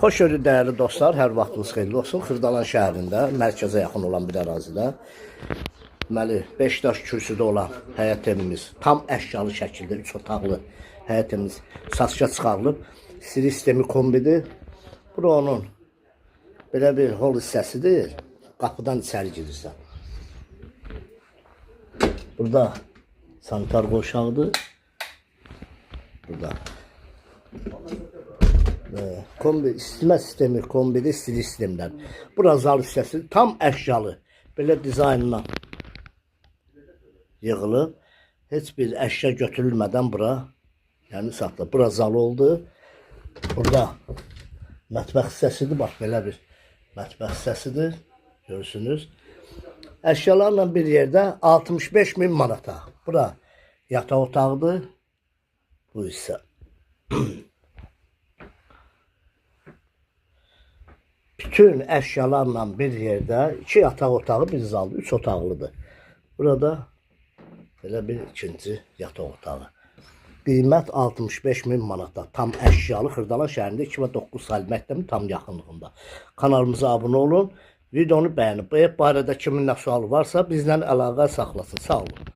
Xoş gördük dəyərli dostlar, hər vaxtınız xeyirli olsun. Xırdalan şəhərində, mərkəzə yaxın olan bir ərazidə deməli 5 daş kürsüdə olan həyət evimiz tam əşyalı şəkildə 3 otaqlı həyət evimiz satışa çıxarılıb. Siri sistemi kombidir. Bura onun belə bir hol hissəsidir. Qapıdan içəri girirsən. Burada sanitar qoşağıdır. Burada kombi, isitmə sistemi, kombide istili sistemlər. Bura zal hissəsi tam əşyalı. Belə dizaynla yığılıb. Heç bir əşya götürülmədən bura, yəni satılıb. Bura zal oldu. Burada mətbəx hissəsidir. Bax, belə bir mətbəx hissəsidir. Görürsünüz. Əşyalarla bir yerdə 65.000 manata. Bura yataq otağıdır. Bu hissə. Bütün əşyalarla bir yerdə 2 yataq otağı, bir zaldır, 3 otaqlıdır. Burada belə bir ikinci yataq otağı. Qiymət 65.000 manata. Tam əşyalı Xırdalan şəhərində 2009 saylı məktəbin tam yaxınlığında. Kanalımıza abunə olun. Videonu bəyənib. Bu ev barədə kimin nə sualı varsa bizlə əlaqə saxlasın. Sağ olun.